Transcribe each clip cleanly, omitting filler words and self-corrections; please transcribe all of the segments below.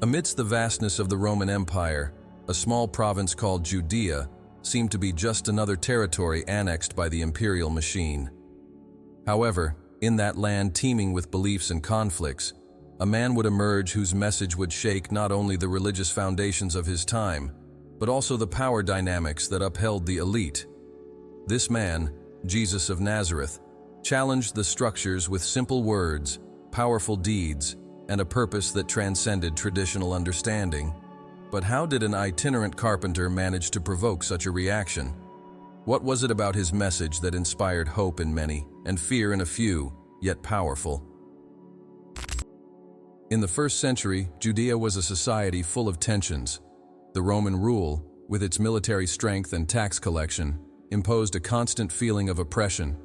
Amidst the vastness of the Roman Empire, a small province called Judea seemed to be just another territory annexed by the imperial machine. However, in that land teeming with beliefs and conflicts, a man would emerge whose message would shake not only the religious foundations of his time, but also the power dynamics that upheld the elite. This man, Jesus of Nazareth, challenged the structures with simple words, powerful deeds, and a purpose that transcended traditional understanding. But how did an itinerant carpenter manage to provoke such a reaction? What was it about his message that inspired hope in many and fear in a few, yet powerful? In the first century, Judea was a society full of tensions. The Roman rule, with its military strength and tax collection, imposed a constant feeling of oppression.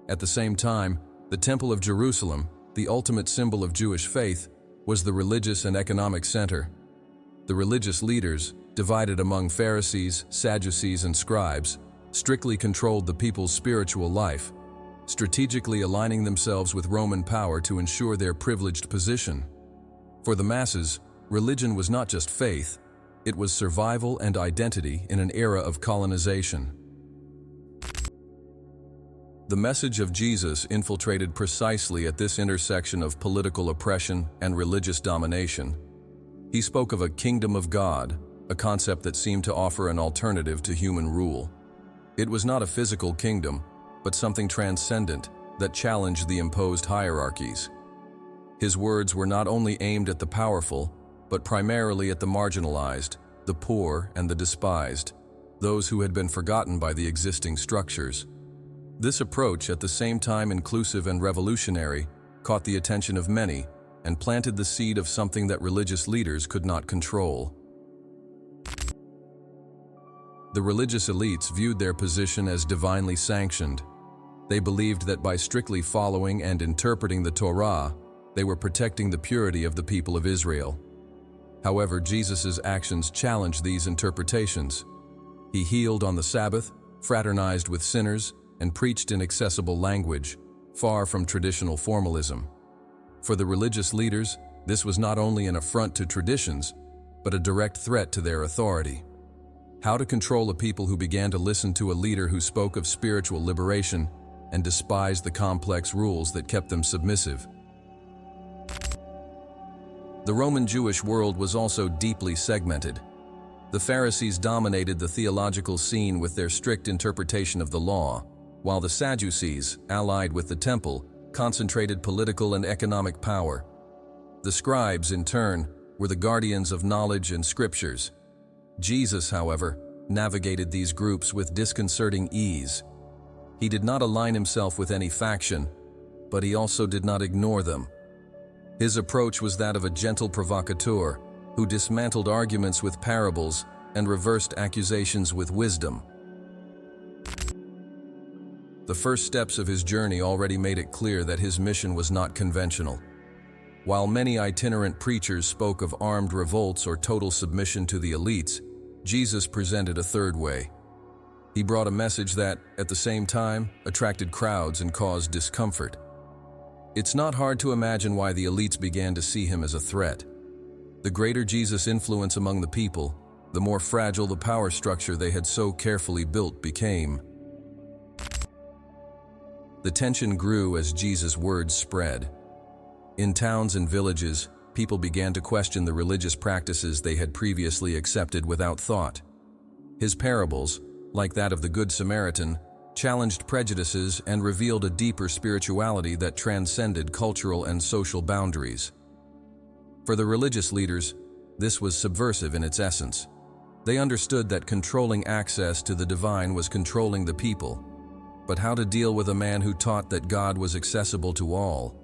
At the same time, the Temple of Jerusalem, the ultimate symbol of Jewish faith, was the religious and economic center. The religious leaders, divided among Pharisees, Sadducees, and scribes, strictly controlled the people's spiritual life, strategically aligning themselves with Roman power to ensure their privileged position. For the masses, religion was not just faith, it was survival and identity in an era of colonization. The message of Jesus infiltrated precisely at this intersection of political oppression and religious domination. He spoke of a kingdom of God, a concept that seemed to offer an alternative to human rule. It was not a physical kingdom, but something transcendent that challenged the imposed hierarchies. His words were not only aimed at the powerful, but primarily at the marginalized, the poor and the despised, those who had been forgotten by the existing structures. This approach, at the same time inclusive and revolutionary, caught the attention of many and planted the seed of something that religious leaders could not control. The religious elites viewed their position as divinely sanctioned. They believed that by strictly following and interpreting the Torah, they were protecting the purity of the people of Israel. However, Jesus' actions challenged these interpretations. He healed on the Sabbath, fraternized with sinners, and preached in accessible language, far from traditional formalism. For the religious leaders, this was not only an affront to traditions, but a direct threat to their authority. How to control a people who began to listen to a leader who spoke of spiritual liberation and despised the complex rules that kept them submissive? The Roman Jewish world was also deeply segmented. The Pharisees dominated the theological scene with their strict interpretation of the law, while the Sadducees, allied with the temple, concentrated political and economic power. The scribes, in turn, were the guardians of knowledge and scriptures. Jesus, however, navigated these groups with disconcerting ease. He did not align himself with any faction, but he also did not ignore them. His approach was that of a gentle provocateur who dismantled arguments with parables and reversed accusations with wisdom. The first steps of his journey already made it clear that his mission was not conventional. While many itinerant preachers spoke of armed revolts or total submission to the elites, Jesus presented a third way. He brought a message that, at the same time, attracted crowds and caused discomfort. It's not hard to imagine why the elites began to see him as a threat. The greater Jesus' influence among the people, the more fragile the power structure they had so carefully built became. The tension grew as Jesus' words spread. In towns and villages, people began to question the religious practices they had previously accepted without thought. His parables, like that of the Good Samaritan, challenged prejudices and revealed a deeper spirituality that transcended cultural and social boundaries. For the religious leaders, this was subversive in its essence. They understood that controlling access to the divine was controlling the people. But how to deal with a man who taught that God was accessible to all?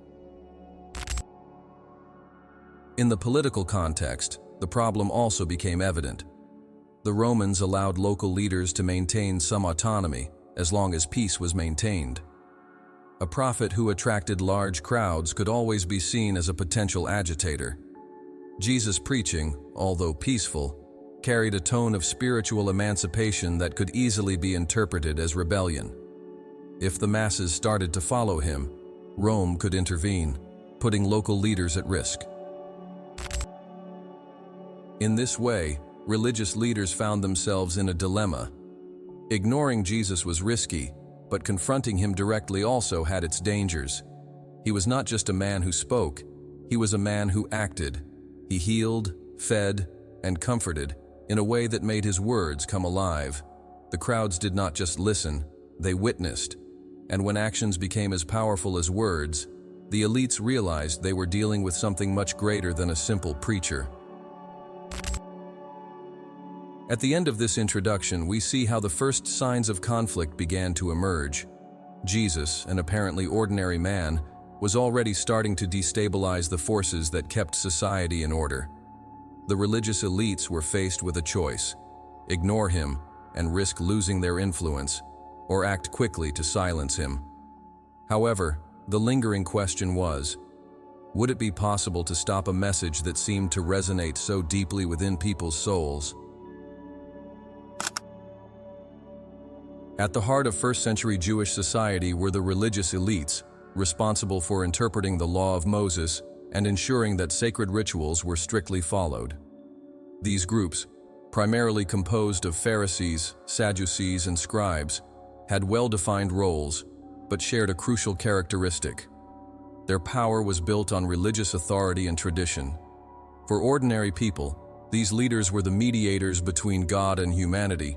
In the political context, the problem also became evident. The Romans allowed local leaders to maintain some autonomy as long as peace was maintained. A prophet who attracted large crowds could always be seen as a potential agitator. Jesus' preaching, although peaceful, carried a tone of spiritual emancipation that could easily be interpreted as rebellion. If the masses started to follow him, Rome could intervene, putting local leaders at risk. In this way, religious leaders found themselves in a dilemma. Ignoring Jesus was risky, but confronting him directly also had its dangers. He was not just a man who spoke, he was a man who acted. He healed, fed, and comforted in a way that made his words come alive. The crowds did not just listen, they witnessed. And when actions became as powerful as words, the elites realized they were dealing with something much greater than a simple preacher. At the end of this introduction, we see how the first signs of conflict began to emerge. Jesus, an apparently ordinary man, was already starting to destabilize the forces that kept society in order. The religious elites were faced with a choice: ignore him and risk losing their influence, or act quickly to silence him. However, the lingering question was, would it be possible to stop a message that seemed to resonate so deeply within people's souls? At the heart of first-century Jewish society were the religious elites, responsible for interpreting the law of Moses and ensuring that sacred rituals were strictly followed. These groups, primarily composed of Pharisees, Sadducees, and scribes, had well-defined roles, but shared a crucial characteristic. Their power was built on religious authority and tradition. For ordinary people, these leaders were the mediators between God and humanity,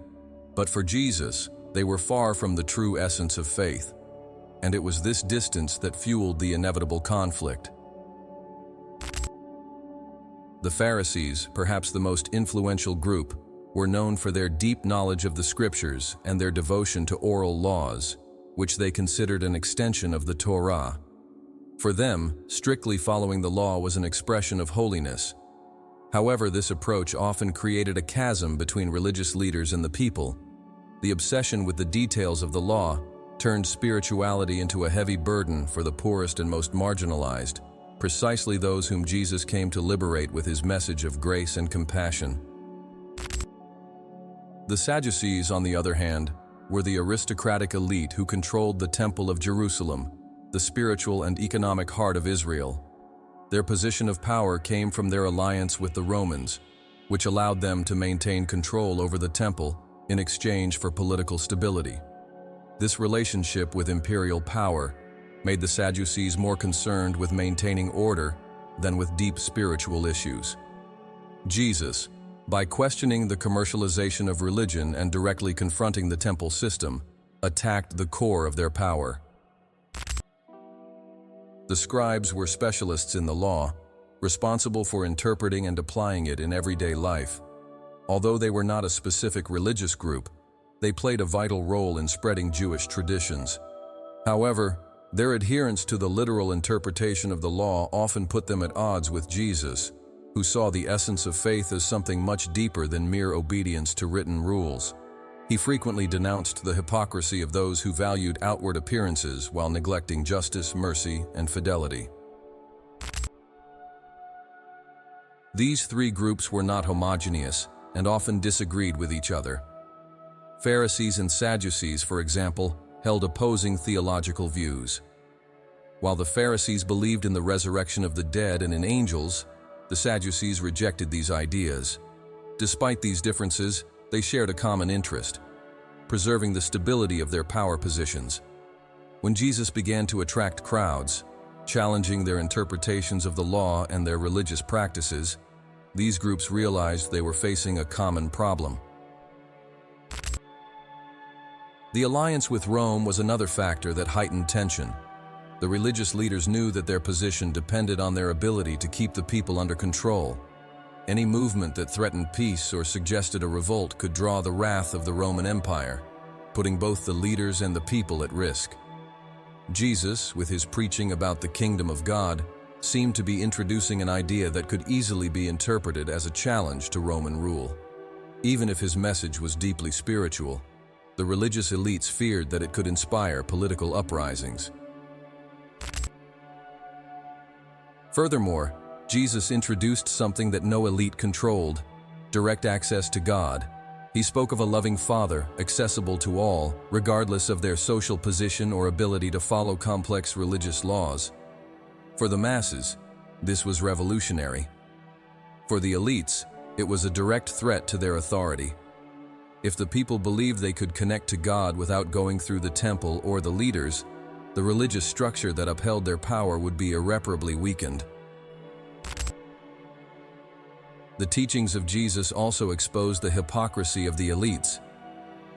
but for Jesus, they were far from the true essence of faith, and it was this distance that fueled the inevitable conflict. The Pharisees, perhaps the most influential group, were known for their deep knowledge of the scriptures and their devotion to oral laws, which they considered an extension of the Torah. For them, strictly following the law was an expression of holiness. However, this approach often created a chasm between religious leaders and the people. The obsession with the details of the law turned spirituality into a heavy burden for the poorest and most marginalized, precisely those whom Jesus came to liberate with his message of grace and compassion. The Sadducees, on the other hand, were the aristocratic elite who controlled the Temple of Jerusalem, the spiritual and economic heart of Israel. Their position of power came from their alliance with the Romans, which allowed them to maintain control over the temple in exchange for political stability. This relationship with imperial power made the Sadducees more concerned with maintaining order than with deep spiritual issues. Jesus, by questioning the commercialization of religion and directly confronting the temple system, attacked the core of their power. The scribes were specialists in the law, responsible for interpreting and applying it in everyday life. Although they were not a specific religious group, they played a vital role in spreading Jewish traditions. However, their adherence to the literal interpretation of the law often put them at odds with Jesus, who saw the essence of faith as something much deeper than mere obedience to written rules. He frequently denounced the hypocrisy of those who valued outward appearances while neglecting justice, mercy, and fidelity. These three groups were not homogeneous and often disagreed with each other. Pharisees and Sadducees, for example, held opposing theological views. While the Pharisees believed in the resurrection of the dead and in angels, the Sadducees rejected these ideas. Despite these differences, they shared a common interest: preserving the stability of their power positions. When Jesus began to attract crowds, challenging their interpretations of the law and their religious practices, these groups realized they were facing a common problem. The alliance with Rome was another factor that heightened tension. The religious leaders knew that their position depended on their ability to keep the people under control. Any movement that threatened peace or suggested a revolt could draw the wrath of the Roman Empire, putting both the leaders and the people at risk. Jesus, with his preaching about the kingdom of God, seemed to be introducing an idea that could easily be interpreted as a challenge to Roman rule. Even if his message was deeply spiritual, the religious elites feared that it could inspire political uprisings. Furthermore, Jesus introduced something that no elite controlled: direct access to God. He spoke of a loving Father, accessible to all, regardless of their social position or ability to follow complex religious laws. For the masses, this was revolutionary. For the elites, It was a direct threat to their authority. If the people believed they could connect to God without going through the temple or the leaders, the religious structure that upheld their power would be irreparably weakened. The teachings of Jesus also exposed the hypocrisy of the elites.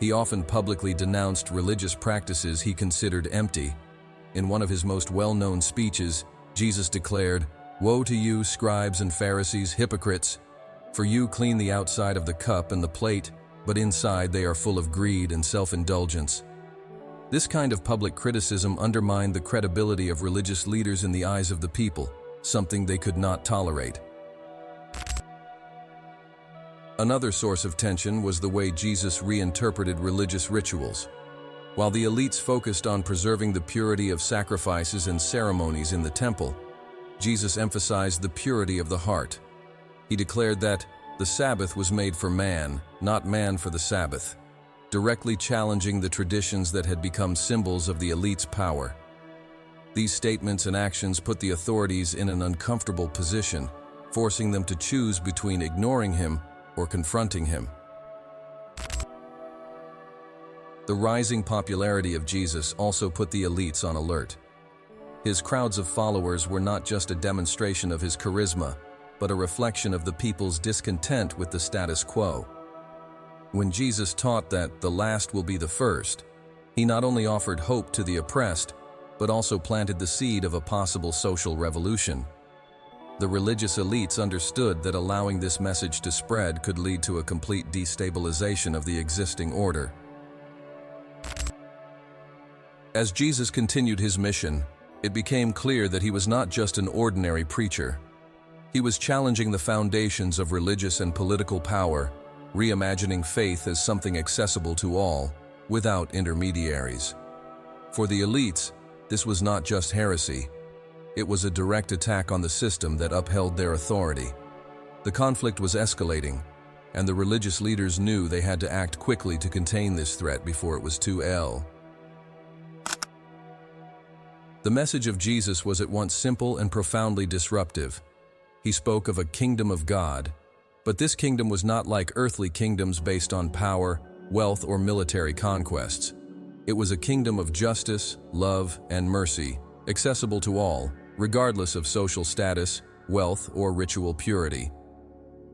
He often publicly denounced religious practices he considered empty. In one of his most well-known speeches, Jesus declared, "Woe to you, scribes and Pharisees, hypocrites! For you clean the outside of the cup and the plate, but inside they are full of greed and self-indulgence." This kind of public criticism undermined the credibility of religious leaders in the eyes of the people, something they could not tolerate. Another source of tension was the way Jesus reinterpreted religious rituals. While the elites focused on preserving the purity of sacrifices and ceremonies in the temple, Jesus emphasized the purity of the heart. He declared that the Sabbath was made for man, not man for the Sabbath, directly challenging the traditions that had become symbols of the elite's power. These statements and actions put the authorities in an uncomfortable position, forcing them to choose between ignoring him or confronting him. The rising popularity of Jesus also put the elites on alert. His crowds of followers were not just a demonstration of his charisma, but a reflection of the people's discontent with the status quo. When Jesus taught that the last will be the first, he not only offered hope to the oppressed, but also planted the seed of a possible social revolution. The religious elites understood that allowing this message to spread could lead to a complete destabilization of the existing order. As Jesus continued his mission, it became clear that he was not just an ordinary preacher. He was challenging the foundations of religious and political power, reimagining faith as something accessible to all, without intermediaries. For the elites, this was not just heresy. It was a direct attack on the system that upheld their authority. The conflict was escalating, and the religious leaders knew they had to act quickly to contain this threat before it was too late. The message of Jesus was at once simple and profoundly disruptive. He spoke of a kingdom of God, but this kingdom was not like earthly kingdoms based on power, wealth, or military conquests. It was a kingdom of justice, love, and mercy, accessible to all, regardless of social status, wealth, or ritual purity.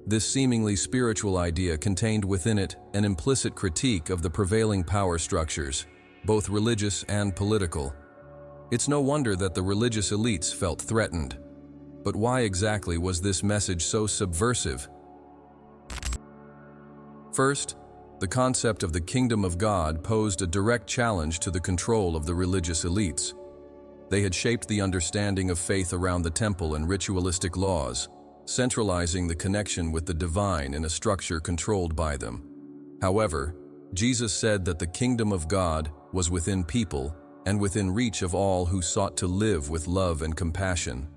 This seemingly spiritual idea contained within it an implicit critique of the prevailing power structures, both religious and political. It's no wonder that the religious elites felt threatened. But why exactly was this message so subversive? First, the concept of the kingdom of God posed a direct challenge to the control of the religious elites. They had shaped the understanding of faith around the temple and ritualistic laws, centralizing the connection with the divine in a structure controlled by them. However, Jesus said that the kingdom of God was within people and within reach of all who sought to live with love and compassion.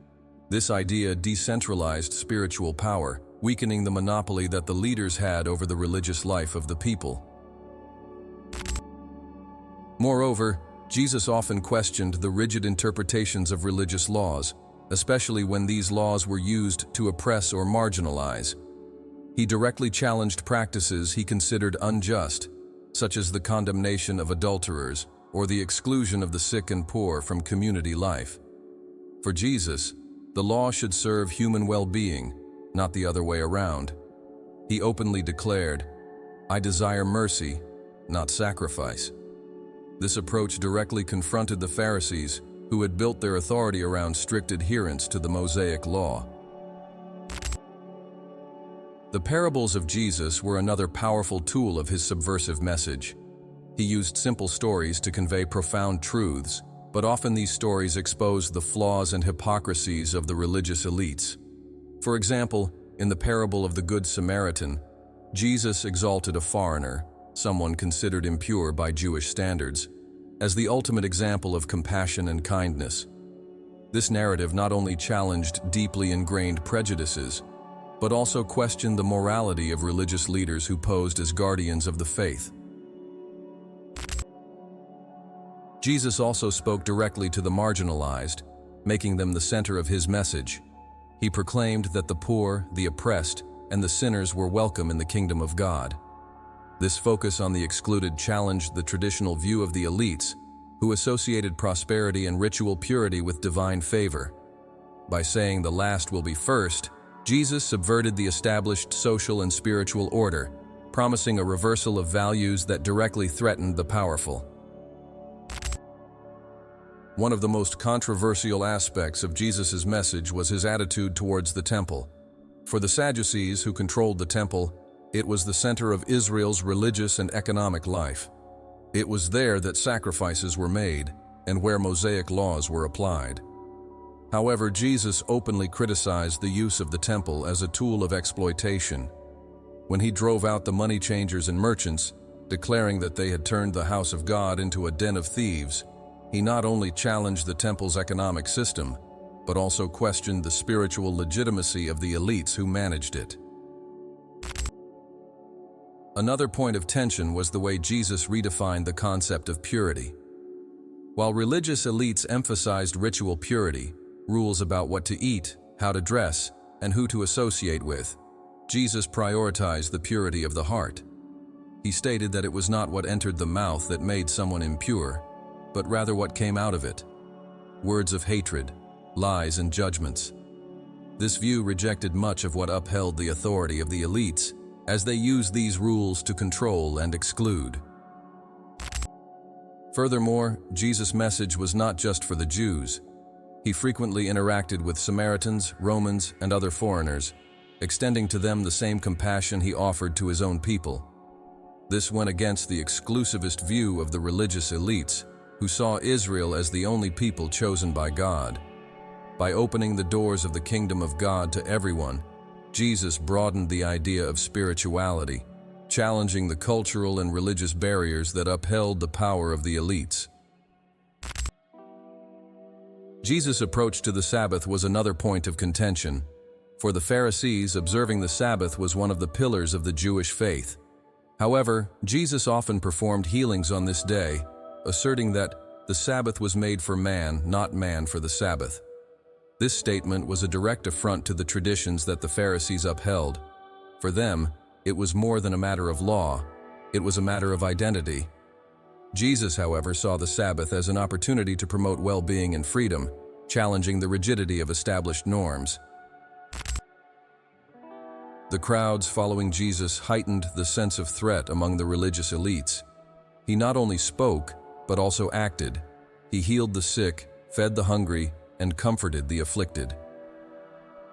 This idea decentralized spiritual power, weakening the monopoly that the leaders had over the religious life of the people. Moreover, Jesus often questioned the rigid interpretations of religious laws, especially when these laws were used to oppress or marginalize. He directly challenged practices he considered unjust, such as the condemnation of adulterers or the exclusion of the sick and poor from community life. For Jesus, the law should serve human well-being, not the other way around. He openly declared, "I desire mercy, not sacrifice." This approach directly confronted the Pharisees, who had built their authority around strict adherence to the Mosaic law. The parables of Jesus were another powerful tool of his subversive message. He used simple stories to convey profound truths, but often these stories exposed the flaws and hypocrisies of the religious elites. For example, in the parable of the Good Samaritan, Jesus exalted a foreigner, someone considered impure by Jewish standards, as the ultimate example of compassion and kindness. This narrative not only challenged deeply ingrained prejudices, but also questioned the morality of religious leaders who posed as guardians of the faith. Jesus also spoke directly to the marginalized, making them the center of his message. He proclaimed that the poor, the oppressed, and the sinners were welcome in the kingdom of God. This focus on the excluded challenged the traditional view of the elites, who associated prosperity and ritual purity with divine favor. By saying the last will be first, Jesus subverted the established social and spiritual order, promising a reversal of values that directly threatened the powerful. One of the most controversial aspects of Jesus' message was his attitude towards the temple. For the Sadducees, who controlled the temple, it was the center of Israel's religious and economic life. It was there that sacrifices were made and where Mosaic laws were applied. However, Jesus openly criticized the use of the temple as a tool of exploitation. When he drove out the money changers and merchants, declaring that they had turned the house of God into a den of thieves, he not only challenged the temple's economic system, but also questioned the spiritual legitimacy of the elites who managed it. Another point of tension was the way Jesus redefined the concept of purity. While religious elites emphasized ritual purity, rules about what to eat, how to dress, and who to associate with, Jesus prioritized the purity of the heart. He stated that it was not what entered the mouth that made someone impure, but rather what came out of it. Words of hatred, lies, and judgments. This view rejected much of what upheld the authority of the elites, as they used these rules to control and exclude. Furthermore, Jesus' message was not just for the Jews. He frequently interacted with Samaritans, Romans, and other foreigners, extending to them the same compassion he offered to his own people. This went against the exclusivist view of the religious elites, who saw Israel as the only people chosen by God. By opening the doors of the kingdom of God to everyone, Jesus broadened the idea of spirituality, challenging the cultural and religious barriers that upheld the power of the elites. Jesus' approach to the Sabbath was another point of contention. For the Pharisees, observing the Sabbath was one of the pillars of the Jewish faith. However, Jesus often performed healings on this day, asserting that the Sabbath was made for man, not man for the Sabbath. This statement was a direct affront to the traditions that the Pharisees upheld. For them, it was more than a matter of law, it was a matter of identity. Jesus, however, saw the Sabbath as an opportunity to promote well-being and freedom, challenging the rigidity of established norms. The crowds following Jesus heightened the sense of threat among the religious elites. He not only spoke, but also acted. He healed the sick, fed the hungry, and comforted the afflicted.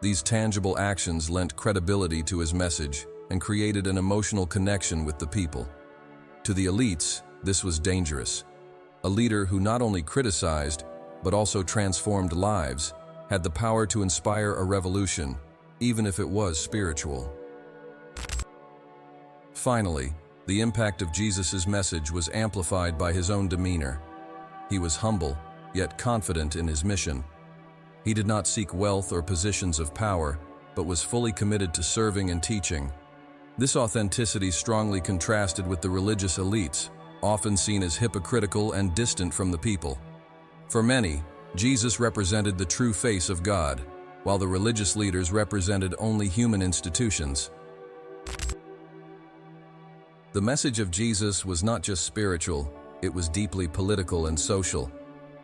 These tangible actions lent credibility to his message and created an emotional connection with the people. To the elites, this was dangerous. A leader who not only criticized, but also transformed lives, had the power to inspire a revolution, even if it was spiritual. Finally, the impact of Jesus' message was amplified by his own demeanor. He was humble, yet confident in his mission. He did not seek wealth or positions of power, but was fully committed to serving and teaching. This authenticity strongly contrasted with the religious elites, often seen as hypocritical and distant from the people. For many, Jesus represented the true face of God, while the religious leaders represented only human institutions. The message of Jesus was not just spiritual, it was deeply political and social.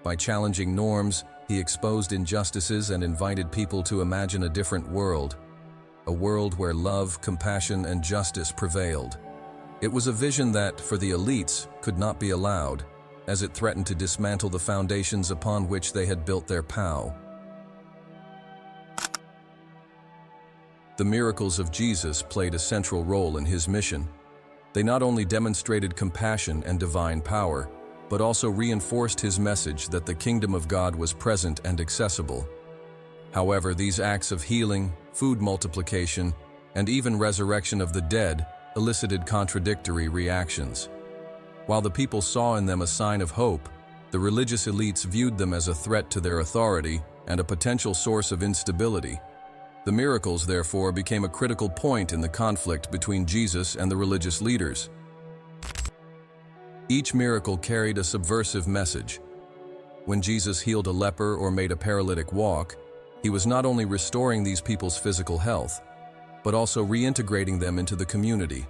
By challenging norms, he exposed injustices and invited people to imagine a different world, a world where love, compassion, and justice prevailed. It was a vision that, for the elites, could not be allowed, as it threatened to dismantle the foundations upon which they had built their power. The miracles of Jesus played a central role in his mission. They not only demonstrated compassion and divine power, but also reinforced his message that the kingdom of God was present and accessible. However, these acts of healing, food multiplication, and even resurrection of the dead elicited contradictory reactions. While the people saw in them a sign of hope, the religious elites viewed them as a threat to their authority and a potential source of instability. The miracles, therefore, became a critical point in the conflict between Jesus and the religious leaders. Each miracle carried a subversive message. When Jesus healed a leper or made a paralytic walk, he was not only restoring these people's physical health, but also reintegrating them into the community.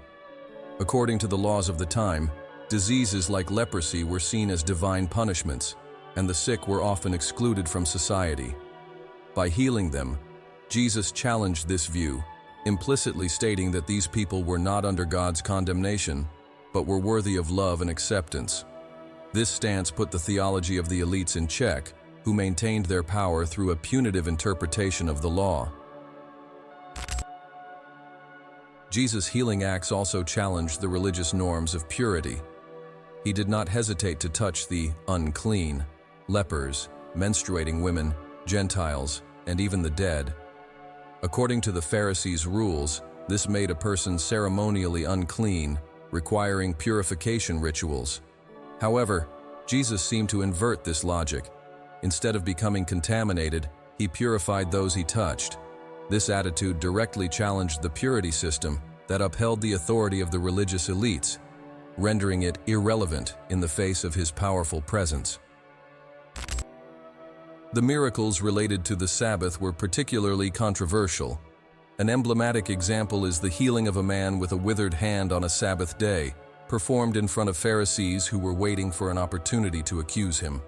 According to the laws of the time, diseases like leprosy were seen as divine punishments, and the sick were often excluded from society. By healing them, Jesus challenged this view, implicitly stating that these people were not under God's condemnation, but were worthy of love and acceptance. This stance put the theology of the elites in check, who maintained their power through a punitive interpretation of the law. Jesus' healing acts also challenged the religious norms of purity. He did not hesitate to touch the unclean, lepers, menstruating women, Gentiles, and even the dead. According to the Pharisees' rules, this made a person ceremonially unclean, requiring purification rituals. However, Jesus seemed to invert this logic. Instead of becoming contaminated, he purified those he touched. This attitude directly challenged the purity system that upheld the authority of the religious elites, rendering it irrelevant in the face of his powerful presence. The miracles related to the Sabbath were particularly controversial. An emblematic example is the healing of a man with a withered hand on a Sabbath day, performed in front of Pharisees who were waiting for an opportunity to accuse him.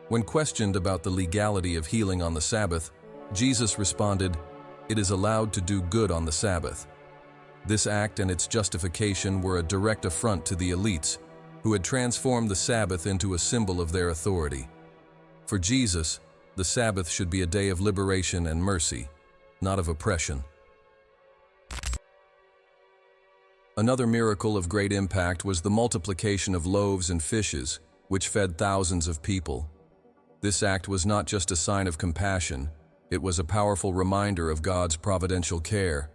When questioned about the legality of healing on the Sabbath, Jesus responded, "It is allowed to do good on the Sabbath." This act and its justification were a direct affront to the elites, who had transformed the Sabbath into a symbol of their authority. For Jesus, the Sabbath should be a day of liberation and mercy, not of oppression. Another miracle of great impact was the multiplication of loaves and fishes, which fed thousands of people. This act was not just a sign of compassion, it was a powerful reminder of God's providential care.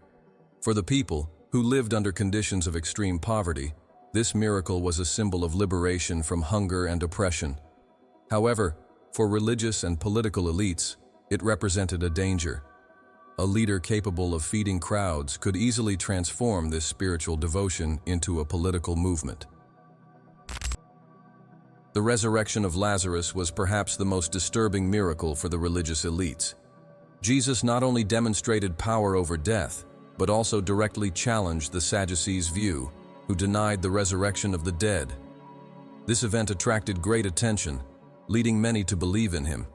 For the people, who lived under conditions of extreme poverty, this miracle was a symbol of liberation from hunger and oppression. However, for religious and political elites, it represented a danger. A leader capable of feeding crowds could easily transform this spiritual devotion into a political movement. The resurrection of Lazarus was perhaps the most disturbing miracle for the religious elites. Jesus not only demonstrated power over death, but also directly challenged the Sadducees' view, who denied the resurrection of the dead. This event attracted great attention, leading many to believe in him.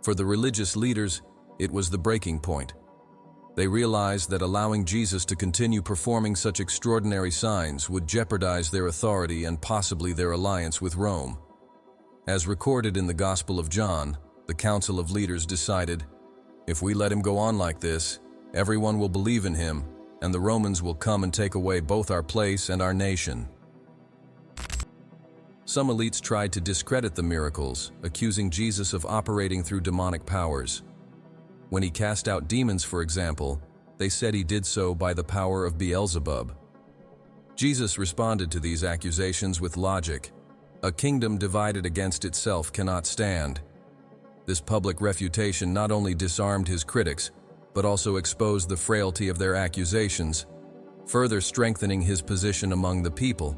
For the religious leaders, it was the breaking point. They realized that allowing Jesus to continue performing such extraordinary signs would jeopardize their authority and possibly their alliance with Rome. As recorded in the Gospel of John, the Council of Leaders decided, "If we let him go on like this, everyone will believe in him, and the Romans will come and take away both our place and our nation." Some elites tried to discredit the miracles, accusing Jesus of operating through demonic powers. When he cast out demons, for example, they said he did so by the power of Beelzebub. Jesus responded to these accusations with logic. A kingdom divided against itself cannot stand. This public refutation not only disarmed his critics, but also exposed the frailty of their accusations, further strengthening his position among the people.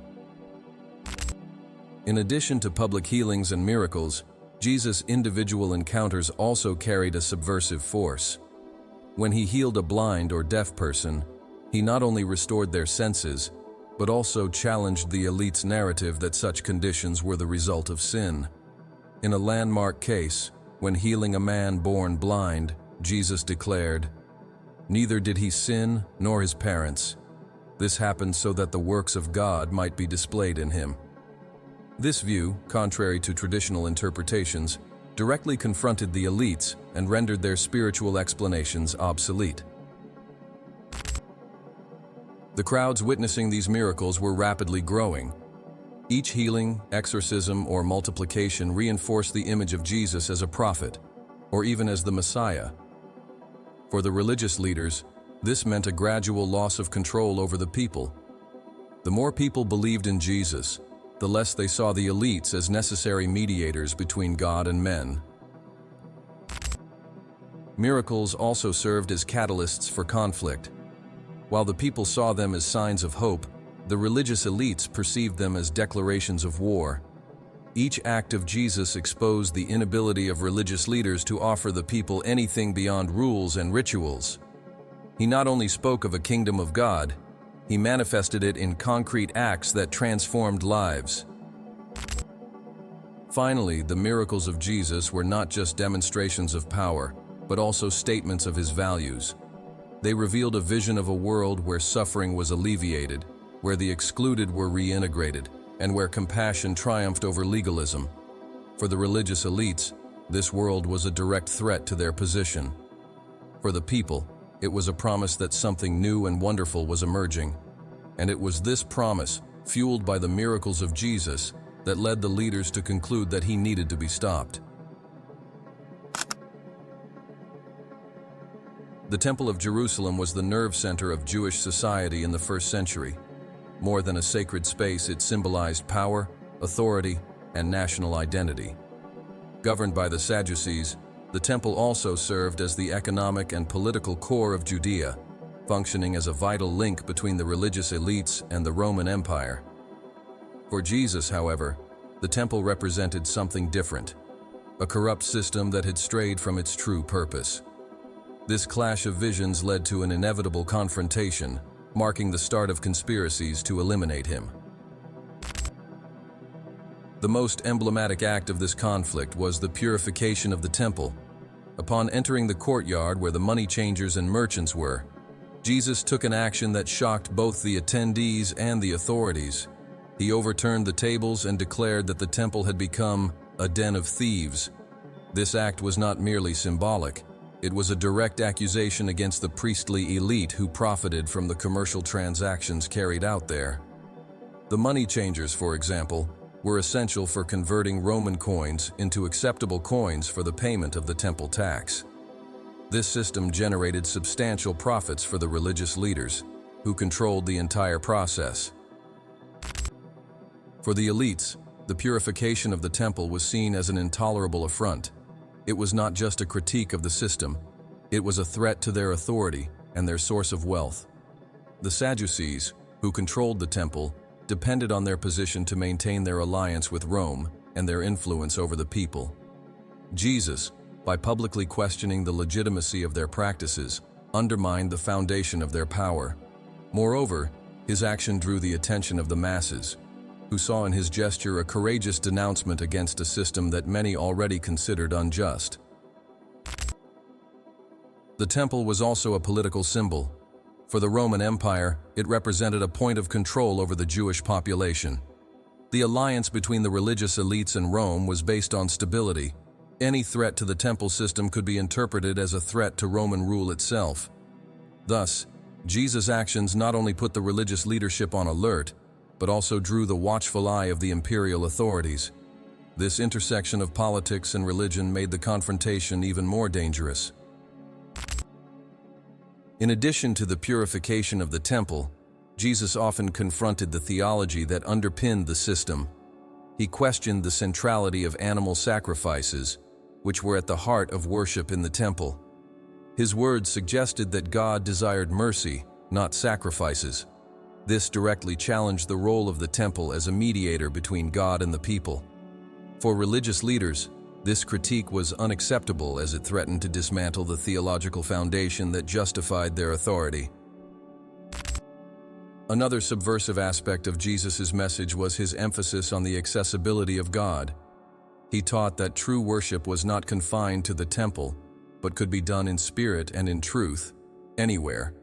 In addition to public healings and miracles, Jesus' individual encounters also carried a subversive force. When he healed a blind or deaf person, he not only restored their senses, but also challenged the elite's narrative that such conditions were the result of sin. In a landmark case, when healing a man born blind, Jesus declared, "Neither did he sin nor his parents. This happened so that the works of God might be displayed in him." This view, contrary to traditional interpretations, directly confronted the elites and rendered their spiritual explanations obsolete. The crowds witnessing these miracles were rapidly growing. Each healing, exorcism, or multiplication reinforced the image of Jesus as a prophet, or even as the Messiah. For the religious leaders, this meant a gradual loss of control over the people. The more people believed in Jesus, the less they saw the elites as necessary mediators between God and men. Miracles also served as catalysts for conflict. While the people saw them as signs of hope, the religious elites perceived them as declarations of war. Each act of Jesus exposed the inability of religious leaders to offer the people anything beyond rules and rituals. He not only spoke of a kingdom of God, he manifested it in concrete acts that transformed lives. Finally, the miracles of Jesus were not just demonstrations of power, but also statements of his values. They revealed a vision of a world where suffering was alleviated, where the excluded were reintegrated, and where compassion triumphed over legalism. For the religious elites, this world was a direct threat to their position. For the people, it was a promise that something new and wonderful was emerging. And it was this promise, fueled by the miracles of Jesus, that led the leaders to conclude that he needed to be stopped. The Temple of Jerusalem was the nerve center of Jewish society in the first century. More than a sacred space, it symbolized power, authority, and national identity. Governed by the Sadducees, the temple also served as the economic and political core of Judea, functioning as a vital link between the religious elites and the Roman Empire. For Jesus, however, the temple represented something different, a corrupt system that had strayed from its true purpose. This clash of visions led to an inevitable confrontation, marking the start of conspiracies to eliminate him. The most emblematic act of this conflict was the purification of the temple. Upon entering the courtyard where the money changers and merchants were, Jesus took an action that shocked both the attendees and the authorities. He overturned the tables and declared that the temple had become a den of thieves. This act was not merely symbolic. It was a direct accusation against the priestly elite who profited from the commercial transactions carried out there. The money changers, for example, were essential for converting Roman coins into acceptable coins for the payment of the temple tax. This system generated substantial profits for the religious leaders, who controlled the entire process. For the elites, the purification of the temple was seen as an intolerable affront. It was not just a critique of the system, it was a threat to their authority and their source of wealth. The Sadducees, who controlled the temple, depended on their position to maintain their alliance with Rome and their influence over the people. Jesus, by publicly questioning the legitimacy of their practices, undermined the foundation of their power. Moreover, his action drew the attention of the masses, who saw in his gesture a courageous denouncement against a system that many already considered unjust. The temple was also a political symbol. For the Roman Empire, it represented a point of control over the Jewish population. The alliance between the religious elites and Rome was based on stability. Any threat to the temple system could be interpreted as a threat to Roman rule itself. Thus, Jesus' actions not only put the religious leadership on alert, but also drew the watchful eye of the imperial authorities. This intersection of politics and religion made the confrontation even more dangerous. In addition to the purification of the temple, Jesus often confronted the theology that underpinned the system. He questioned the centrality of animal sacrifices, which were at the heart of worship in the temple. His words suggested that God desired mercy, not sacrifices. This directly challenged the role of the temple as a mediator between God and the people. For religious leaders, this critique was unacceptable as it threatened to dismantle the theological foundation that justified their authority. Another subversive aspect of Jesus' message was his emphasis on the accessibility of God. He taught that true worship was not confined to the temple, but could be done in spirit and in truth, anywhere.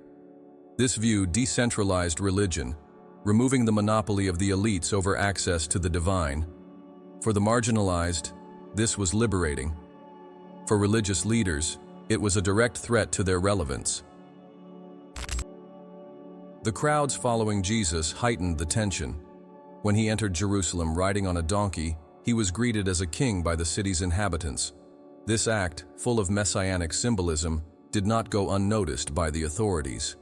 This view decentralized religion, removing the monopoly of the elites over access to the divine. For the marginalized, this was liberating. For religious leaders, it was a direct threat to their relevance. The crowds following Jesus heightened the tension. When he entered Jerusalem riding on a donkey, he was greeted as a king by the city's inhabitants. This act, full of messianic symbolism, did not go unnoticed by the authorities.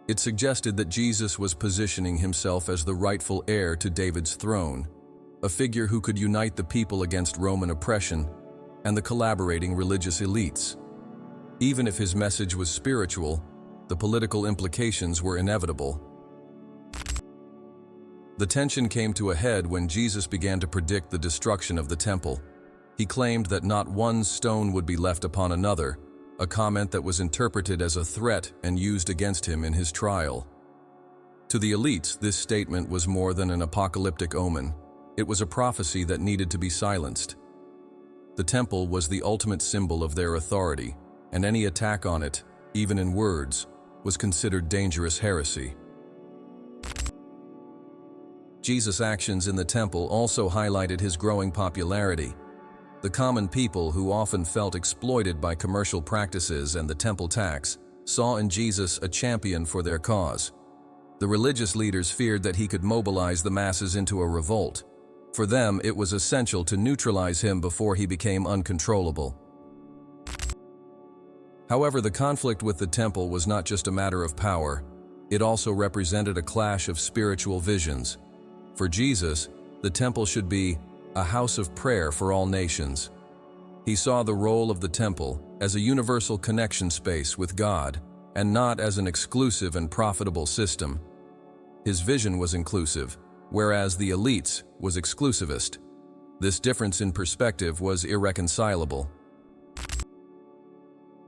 It suggested that Jesus was positioning himself as the rightful heir to David's throne, a figure who could unite the people against Roman oppression and the collaborating religious elites. Even if his message was spiritual, the political implications were inevitable. The tension came to a head when Jesus began to predict the destruction of the temple. He claimed that not one stone would be left upon another, a comment that was interpreted as a threat and used against him in his trial. To the elites, this statement was more than an apocalyptic omen. It was a prophecy that needed to be silenced. The temple was the ultimate symbol of their authority, and any attack on it, even in words, was considered dangerous heresy. Jesus' actions in the temple also highlighted his growing popularity. The common people, who often felt exploited by commercial practices and the temple tax, saw in Jesus a champion for their cause. The religious leaders feared that he could mobilize the masses into a revolt. For them, it was essential to neutralize him before he became uncontrollable. However, the conflict with the temple was not just a matter of power. It also represented a clash of spiritual visions. For Jesus, the temple should be a house of prayer for all nations. He saw the role of the temple as a universal connection space with God, and not as an exclusive and profitable system. His vision was inclusive, whereas the elites was exclusivist. This difference in perspective was irreconcilable.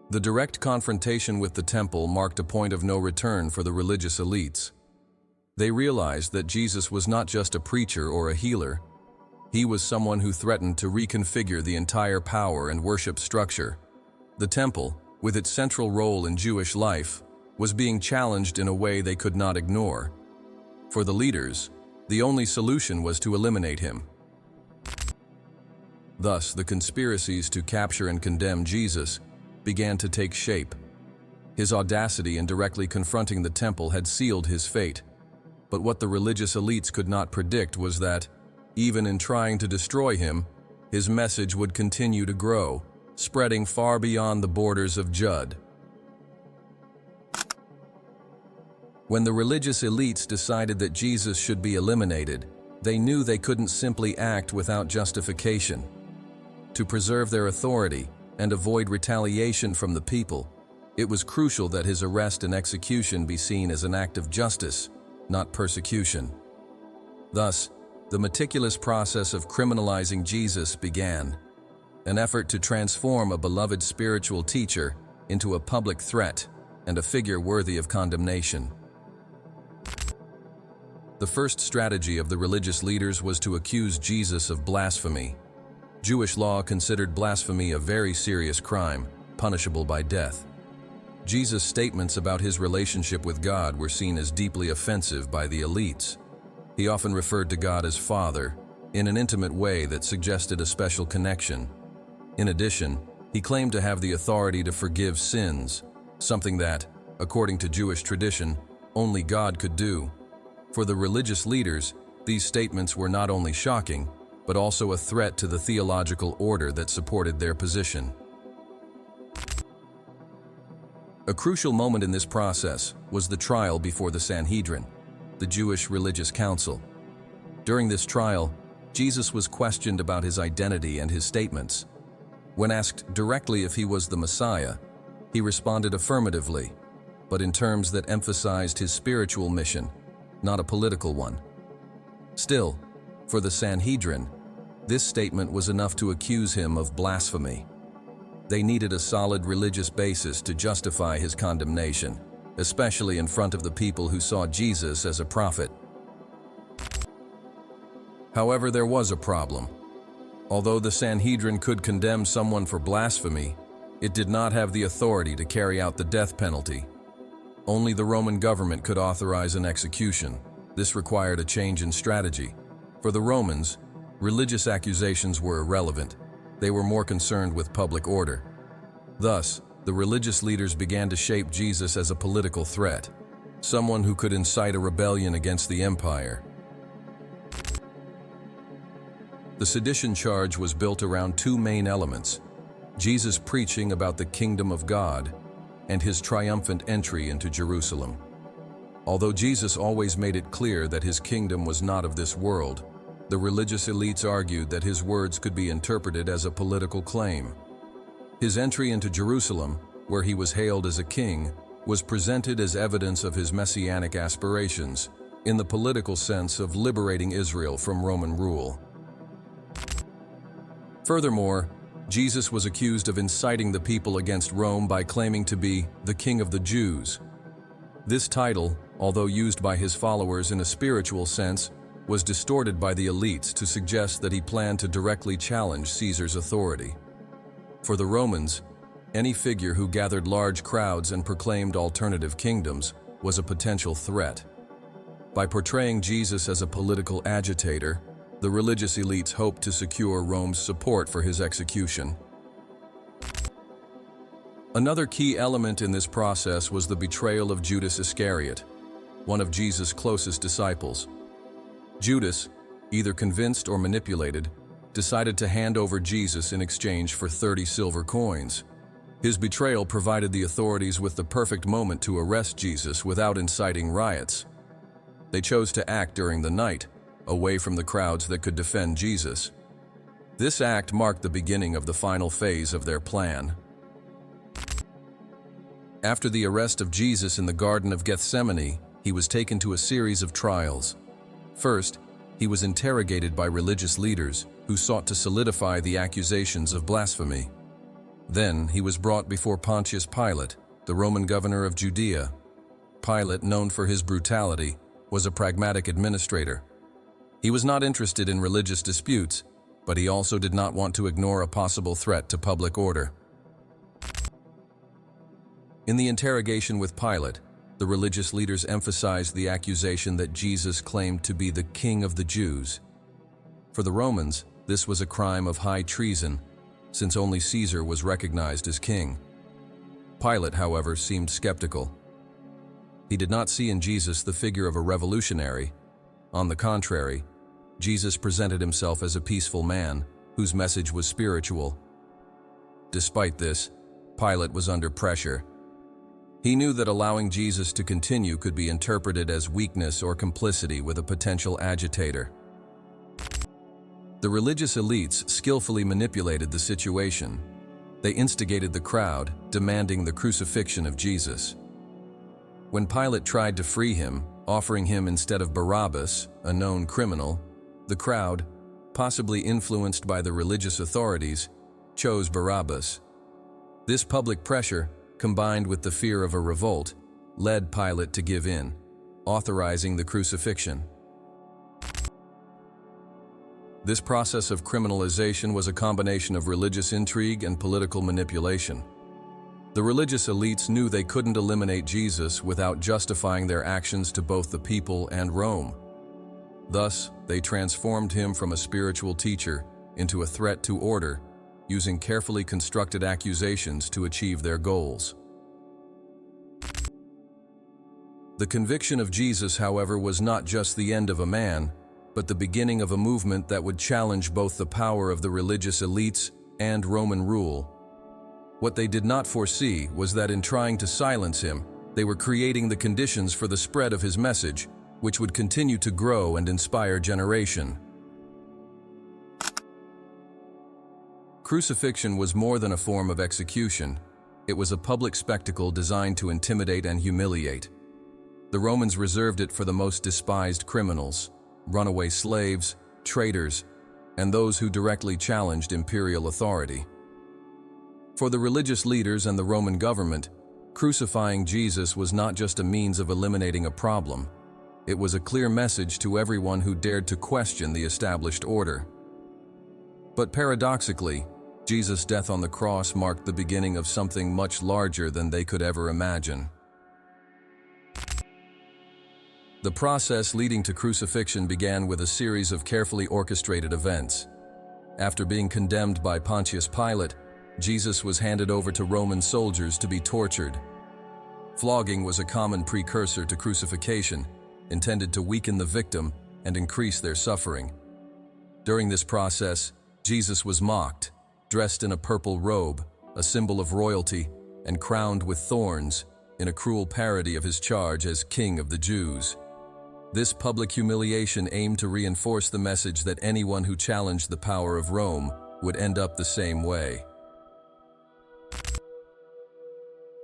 The direct confrontation with the temple marked a point of no return for the religious elites. They realized that Jesus was not just a preacher or a healer. He was someone who threatened to reconfigure the entire power and worship structure. The temple, with its central role in Jewish life, was being challenged in a way they could not ignore. For the leaders, the only solution was to eliminate him. Thus, the conspiracies to capture and condemn Jesus began to take shape. His audacity in directly confronting the temple had sealed his fate. But what the religious elites could not predict was that, even in trying to destroy him, his message would continue to grow, spreading far beyond the borders of Judea. When the religious elites decided that Jesus should be eliminated, they knew they couldn't simply act without justification. To preserve their authority and avoid retaliation from the people, it was crucial that his arrest and execution be seen as an act of justice, not persecution. Thus, the meticulous process of criminalizing Jesus began, an effort to transform a beloved spiritual teacher into a public threat and a figure worthy of condemnation. The first strategy of the religious leaders was to accuse Jesus of blasphemy. Jewish law considered blasphemy a very serious crime, punishable by death. Jesus' statements about his relationship with God were seen as deeply offensive by the elites. He often referred to God as Father, in an intimate way that suggested a special connection. In addition, he claimed to have the authority to forgive sins, something that, according to Jewish tradition, only God could do. For the religious leaders, these statements were not only shocking, but also a threat to the theological order that supported their position. A crucial moment in this process was the trial before the Sanhedrin, the Jewish religious council. During this trial, Jesus was questioned about his identity and his statements. When asked directly if he was the Messiah, he responded affirmatively, but in terms that emphasized his spiritual mission, not a political one. Still, for the Sanhedrin, this statement was enough to accuse him of blasphemy. They needed a solid religious basis to justify his condemnation, especially in front of the people who saw Jesus as a prophet. However, there was a problem. Although the Sanhedrin could condemn someone for blasphemy, it did not have the authority to carry out the death penalty. Only the Roman government could authorize an execution. This required a change in strategy. For the Romans, religious accusations were irrelevant. They were more concerned with public order. Thus, the religious leaders began to shape Jesus as a political threat, someone who could incite a rebellion against the empire. The sedition charge was built around two main elements: Jesus preaching about the kingdom of God and his triumphant entry into Jerusalem. Although Jesus always made it clear that his kingdom was not of this world, the religious elites argued that his words could be interpreted as a political claim. His entry into Jerusalem, where he was hailed as a king, was presented as evidence of his messianic aspirations, in the political sense of liberating Israel from Roman rule. Furthermore, Jesus was accused of inciting the people against Rome by claiming to be the King of the Jews. This title, although used by his followers in a spiritual sense, was distorted by the elites to suggest that he planned to directly challenge Caesar's authority. For the Romans, any figure who gathered large crowds and proclaimed alternative kingdoms was a potential threat. By portraying Jesus as a political agitator, the religious elites hoped to secure Rome's support for his execution. Another key element in this process was the betrayal of Judas Iscariot, one of Jesus' closest disciples. Judas, either convinced or manipulated, decided to hand over Jesus in exchange for 30 silver coins. His betrayal provided the authorities with the perfect moment to arrest Jesus without inciting riots. They chose to act during the night, away from the crowds that could defend Jesus. This act marked the beginning of the final phase of their plan. After the arrest of Jesus in the Garden of Gethsemane, he was taken to a series of trials. First, he was interrogated by religious leaders who sought to solidify the accusations of blasphemy. Then, he was brought before Pontius Pilate, the Roman governor of Judea. Pilate, known for his brutality, was a pragmatic administrator. He was not interested in religious disputes, but he also did not want to ignore a possible threat to public order. In the interrogation with Pilate, the religious leaders emphasized the accusation that Jesus claimed to be the King of the Jews. For the Romans, this was a crime of high treason, since only Caesar was recognized as king. Pilate, however, seemed skeptical. He did not see in Jesus the figure of a revolutionary. On the contrary, Jesus presented himself as a peaceful man whose message was spiritual. Despite this, Pilate was under pressure. He knew that allowing Jesus to continue could be interpreted as weakness or complicity with a potential agitator. The religious elites skillfully manipulated the situation. They instigated the crowd, demanding the crucifixion of Jesus. When Pilate tried to free him, offering him instead of Barabbas, a known criminal, the crowd, possibly influenced by the religious authorities, chose Barabbas. This public pressure, combined with the fear of a revolt, led Pilate to give in, authorizing the crucifixion. This process of criminalization was a combination of religious intrigue and political manipulation. The religious elites knew they couldn't eliminate Jesus without justifying their actions to both the people and Rome. Thus, they transformed him from a spiritual teacher into a threat to order, using carefully constructed accusations to achieve their goals. The conviction of Jesus, however, was not just the end of a man, but the beginning of a movement that would challenge both the power of the religious elites and Roman rule. What they did not foresee was that in trying to silence him, they were creating the conditions for the spread of his message, which would continue to grow and inspire generation. Crucifixion was more than a form of execution. It was a public spectacle designed to intimidate and humiliate. The Romans reserved it for the most despised criminals, runaway slaves, traitors, and those who directly challenged imperial authority. For the religious leaders and the Roman government, crucifying Jesus was not just a means of eliminating a problem. It was a clear message to everyone who dared to question the established order. But paradoxically, Jesus' death on the cross marked the beginning of something much larger than they could ever imagine. The process leading to crucifixion began with a series of carefully orchestrated events. After being condemned by Pontius Pilate, Jesus was handed over to Roman soldiers to be tortured. Flogging was a common precursor to crucifixion, intended to weaken the victim and increase their suffering. During this process, Jesus was mocked, dressed in a purple robe, a symbol of royalty, and crowned with thorns, in a cruel parody of his charge as King of the Jews. This public humiliation aimed to reinforce the message that anyone who challenged the power of Rome would end up the same way.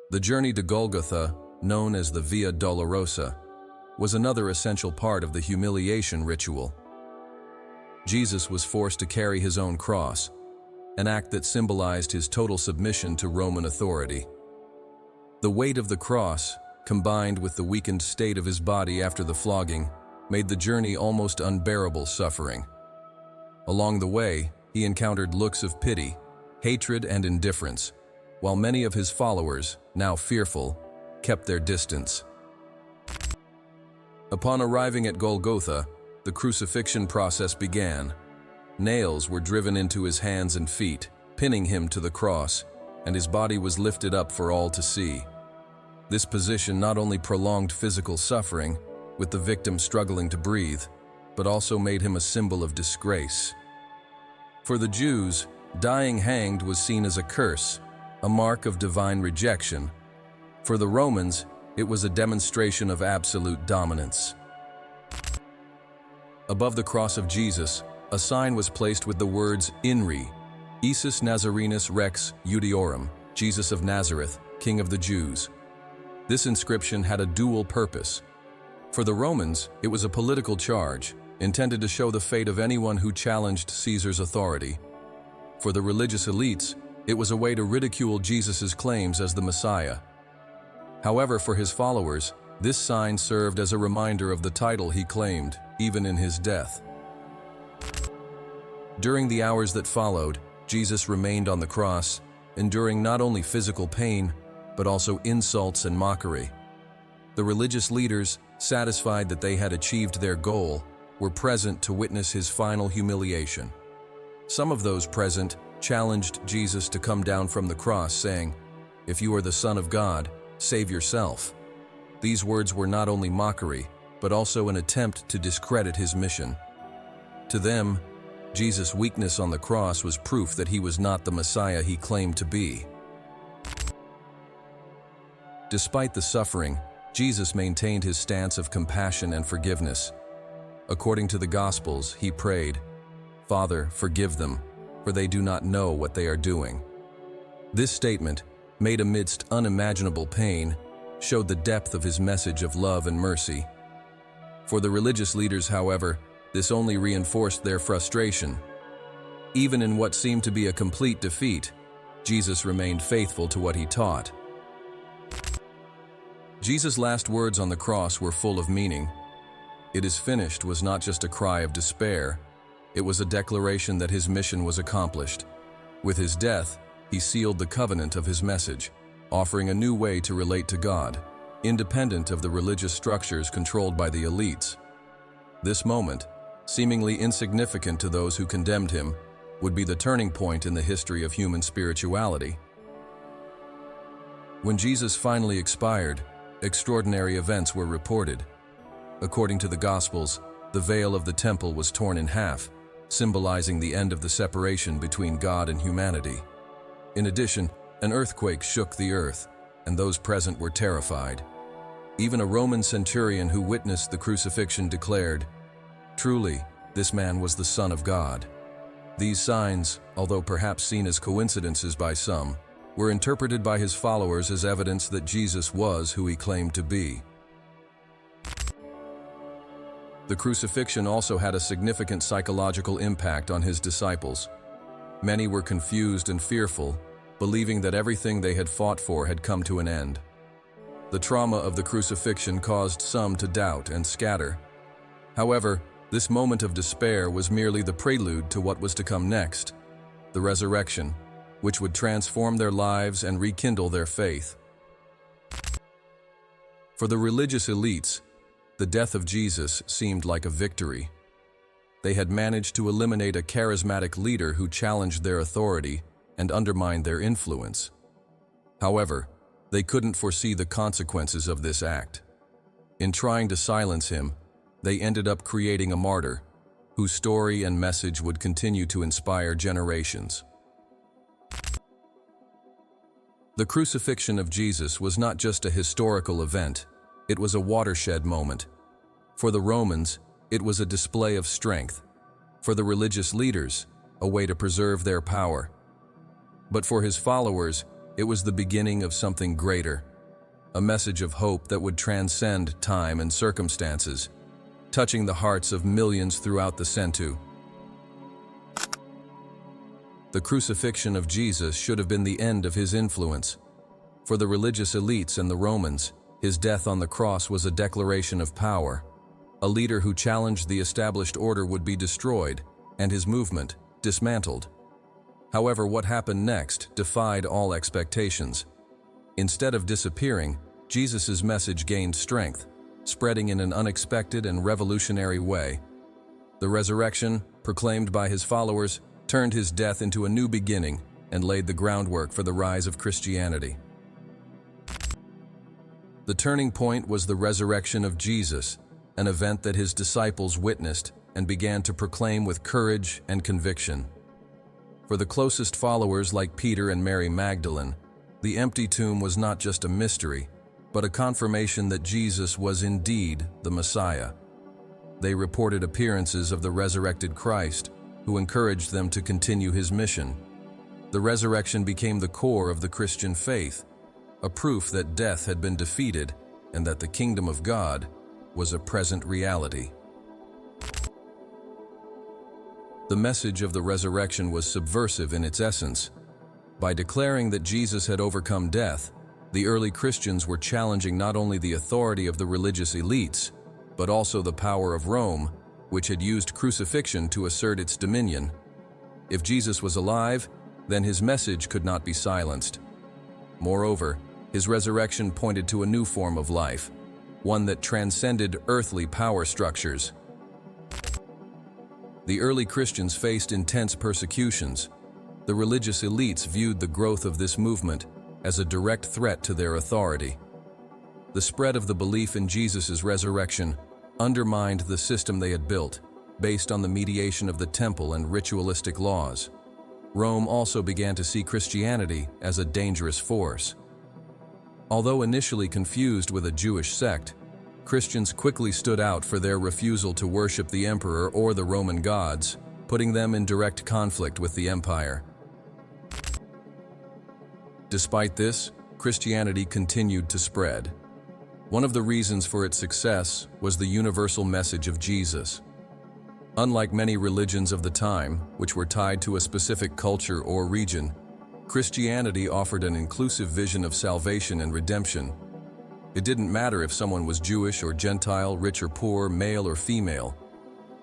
The journey to Golgotha, known as the Via Dolorosa, was another essential part of the humiliation ritual. Jesus was forced to carry his own cross, an act that symbolized his total submission to Roman authority. The weight of the cross, combined with the weakened state of his body after the flogging, made the journey almost unbearable suffering. Along the way, he encountered looks of pity, hatred, and indifference, while many of his followers, now fearful, kept their distance. Upon arriving at Golgotha, the crucifixion process began. Nails were driven into his hands and feet, pinning him to the cross, and his body was lifted up for all to see. This position not only prolonged physical suffering, with the victim struggling to breathe, but also made him a symbol of disgrace. For the Jews, dying hanged was seen as a curse, a mark of divine rejection. For the Romans, it was a demonstration of absolute dominance. Above the cross of Jesus, a sign was placed with the words INRI, Jesus Nazarenus Rex Judiorum, Jesus of Nazareth, King of the Jews. This inscription had a dual purpose. For the Romans, it was a political charge, intended to show the fate of anyone who challenged Caesar's authority. For the religious elites, it was a way to ridicule Jesus' claims as the Messiah. However, for his followers, this sign served as a reminder of the title he claimed, even in his death. During the hours that followed, Jesus remained on the cross, enduring not only physical pain, but also insults and mockery. The religious leaders, satisfied that they had achieved their goal, were present to witness his final humiliation. Some of those present challenged Jesus to come down from the cross, saying, "If you are the Son of God, save yourself." These words were not only mockery, but also an attempt to discredit his mission. To them, Jesus' weakness on the cross was proof that he was not the Messiah he claimed to be. Despite the suffering, Jesus maintained his stance of compassion and forgiveness. According to the Gospels, he prayed, "Father, forgive them, for they do not know what they are doing." This statement, made amidst unimaginable pain, showed the depth of his message of love and mercy. For the religious leaders, however, this only reinforced their frustration. Even in what seemed to be a complete defeat, Jesus remained faithful to what he taught. Jesus' last words on the cross were full of meaning. "It is finished" was not just a cry of despair. It was a declaration that his mission was accomplished. With his death, he sealed the covenant of his message, offering a new way to relate to God, independent of the religious structures controlled by the elites. This moment, seemingly insignificant to those who condemned him, would be the turning point in the history of human spirituality. When Jesus finally expired, extraordinary events were reported. According to the Gospels, the veil of the temple was torn in half, symbolizing the end of the separation between God and humanity. In addition, an earthquake shook the earth, and those present were terrified. Even a Roman centurion who witnessed the crucifixion declared, "Truly, this man was the Son of God." These signs, although perhaps seen as coincidences by some, were interpreted by his followers as evidence that Jesus was who he claimed to be. The crucifixion also had a significant psychological impact on his disciples. Many were confused and fearful, believing that everything they had fought for had come to an end. The trauma of the crucifixion caused some to doubt and scatter. However, this moment of despair was merely the prelude to what was to come next, the resurrection, which would transform their lives and rekindle their faith. For the religious elites, the death of Jesus seemed like a victory. They had managed to eliminate a charismatic leader who challenged their authority and undermined their influence. However, they couldn't foresee the consequences of this act. In trying to silence him, they ended up creating a martyr, whose story and message would continue to inspire generations. The crucifixion of Jesus was not just a historical event, it was a watershed moment. For the Romans, it was a display of strength. For the religious leaders, a way to preserve their power. But for his followers, it was the beginning of something greater, a message of hope that would transcend time and circumstances, touching the hearts of millions throughout the Centu. The crucifixion of Jesus should have been the end of his influence. For the religious elites and the Romans, his death on the cross was a declaration of power. A leader who challenged the established order would be destroyed, and his movement dismantled. However, what happened next defied all expectations. Instead of disappearing, Jesus' message gained strength, spreading in an unexpected and revolutionary way. The resurrection, proclaimed by his followers, turned his death into a new beginning and laid the groundwork for the rise of Christianity. The turning point was the resurrection of Jesus, an event that his disciples witnessed and began to proclaim with courage and conviction. For the closest followers like Peter and Mary Magdalene, the empty tomb was not just a mystery, but a confirmation that Jesus was indeed the Messiah. They reported appearances of the resurrected Christ, who encouraged them to continue his mission. The resurrection became the core of the Christian faith, a proof that death had been defeated and that the kingdom of God was a present reality. The message of the resurrection was subversive in its essence. By declaring that Jesus had overcome death, the early Christians were challenging not only the authority of the religious elites, but also the power of Rome, which had used crucifixion to assert its dominion. If Jesus was alive, then his message could not be silenced. Moreover, his resurrection pointed to a new form of life, one that transcended earthly power structures. The early Christians faced intense persecutions. The religious elites viewed the growth of this movement as a direct threat to their authority. The spread of the belief in Jesus' resurrection undermined the system they had built, based on the mediation of the temple and ritualistic laws. Rome also began to see Christianity as a dangerous force. Although initially confused with a Jewish sect, Christians quickly stood out for their refusal to worship the emperor or the Roman gods, putting them in direct conflict with the empire. Despite this, Christianity continued to spread. One of the reasons for its success was the universal message of Jesus. Unlike many religions of the time, which were tied to a specific culture or region, Christianity offered an inclusive vision of salvation and redemption. It didn't matter if someone was Jewish or Gentile, rich or poor, male or female.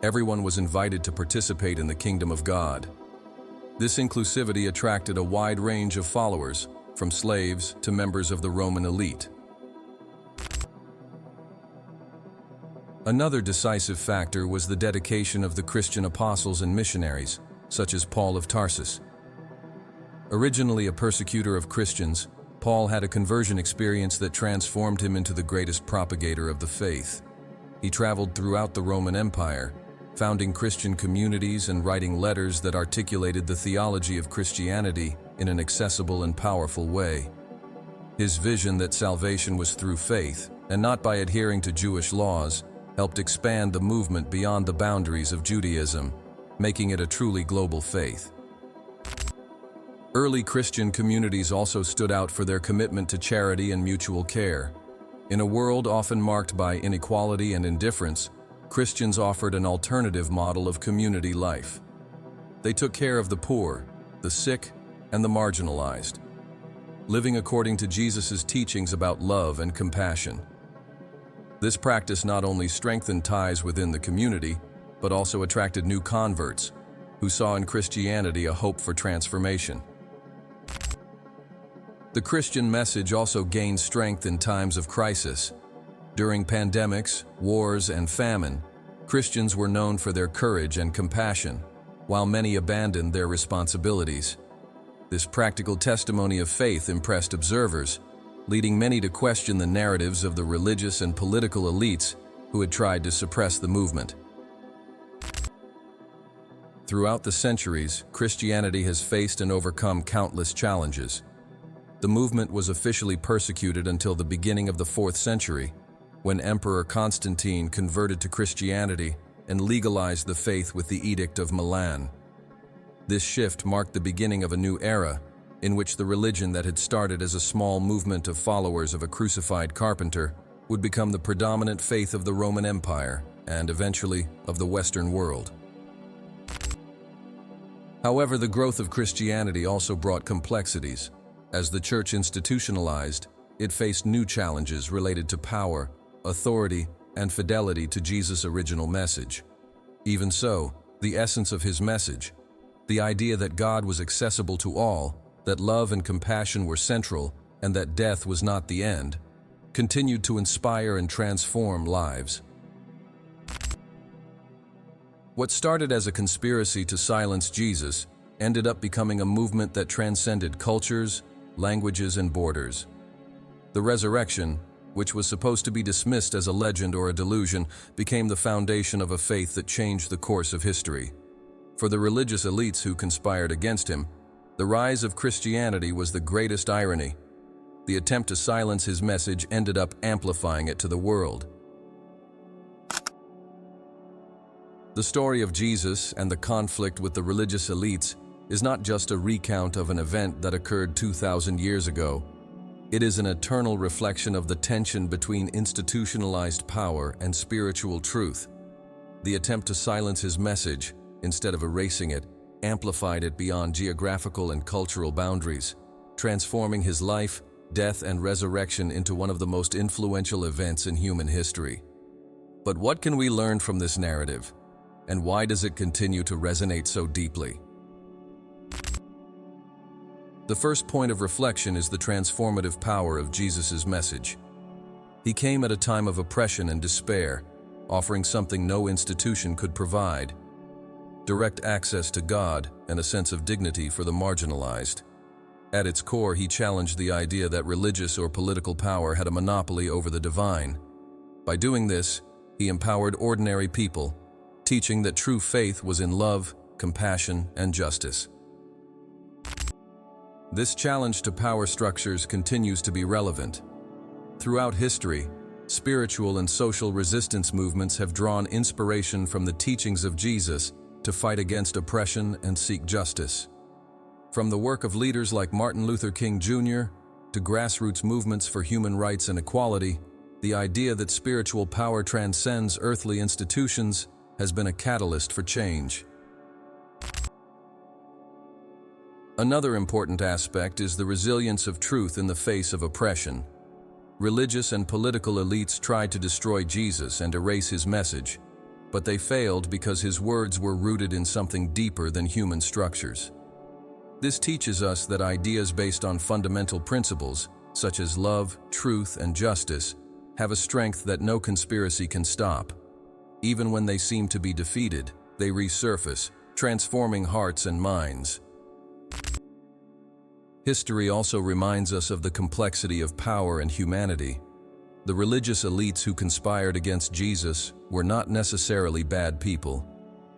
Everyone was invited to participate in the kingdom of God. This inclusivity attracted a wide range of followers, from slaves to members of the Roman elite. Another decisive factor was the dedication of the Christian apostles and missionaries, such as Paul of Tarsus. Originally a persecutor of Christians, Paul had a conversion experience that transformed him into the greatest propagator of the faith. He traveled throughout the Roman Empire, founding Christian communities and writing letters that articulated the theology of Christianity in an accessible and powerful way. His vision that salvation was through faith, and not by adhering to Jewish laws, helped expand the movement beyond the boundaries of Judaism, making it a truly global faith. Early Christian communities also stood out for their commitment to charity and mutual care. In a world often marked by inequality and indifference, Christians offered an alternative model of community life. They took care of the poor, the sick, and the marginalized, living according to Jesus' teachings about love and compassion. This practice not only strengthened ties within the community, but also attracted new converts, who saw in Christianity a hope for transformation. The Christian message also gained strength in times of crisis. During pandemics, wars, and famine, Christians were known for their courage and compassion, while many abandoned their responsibilities. This practical testimony of faith impressed observers, leading many to question the narratives of the religious and political elites who had tried to suppress the movement. Throughout the centuries, Christianity has faced and overcome countless challenges. The movement was officially persecuted until the beginning of the 4th century, when Emperor Constantine converted to Christianity and legalized the faith with the Edict of Milan. This shift marked the beginning of a new era, in which the religion that had started as a small movement of followers of a crucified carpenter would become the predominant faith of the Roman Empire and eventually of the Western world. However, the growth of Christianity also brought complexities. As the church institutionalized, it faced new challenges related to power, authority, and fidelity to Jesus' original message. Even so, the essence of his message, the idea that God was accessible to all, that love and compassion were central, and that death was not the end, continued to inspire and transform lives. What started as a conspiracy to silence Jesus ended up becoming a movement that transcended cultures, languages, and borders. The resurrection, which was supposed to be dismissed as a legend or a delusion, became the foundation of a faith that changed the course of history. For the religious elites who conspired against him, the rise of Christianity was the greatest irony. The attempt to silence his message ended up amplifying it to the world. The story of Jesus and the conflict with the religious elites is not just a recount of an event that occurred 2,000 years ago. It is an eternal reflection of the tension between institutionalized power and spiritual truth. The attempt to silence his message, instead of erasing it, amplified it beyond geographical and cultural boundaries, transforming his life, death, and resurrection into one of the most influential events in human history. But what can we learn from this narrative? And why does it continue to resonate so deeply? The first point of reflection is the transformative power of Jesus' message. He came at a time of oppression and despair, offering something no institution could provide: direct access to God and a sense of dignity for the marginalized. At its core, he challenged the idea that religious or political power had a monopoly over the divine. By doing this, he empowered ordinary people, teaching that true faith was in love, compassion, and justice. This challenge to power structures continues to be relevant. Throughout history, spiritual and social resistance movements have drawn inspiration from the teachings of Jesus to fight against oppression and seek justice. From the work of leaders like Martin Luther King Jr. to grassroots movements for human rights and equality, the idea that spiritual power transcends earthly institutions has been a catalyst for change. Another important aspect is the resilience of truth in the face of oppression. Religious and political elites tried to destroy Jesus and erase his message, but they failed because his words were rooted in something deeper than human structures. This teaches us that ideas based on fundamental principles, such as love, truth, and justice, have a strength that no conspiracy can stop. Even when they seem to be defeated, they resurface, transforming hearts and minds. History also reminds us of the complexity of power and humanity. The religious elites who conspired against Jesus were not necessarily bad people.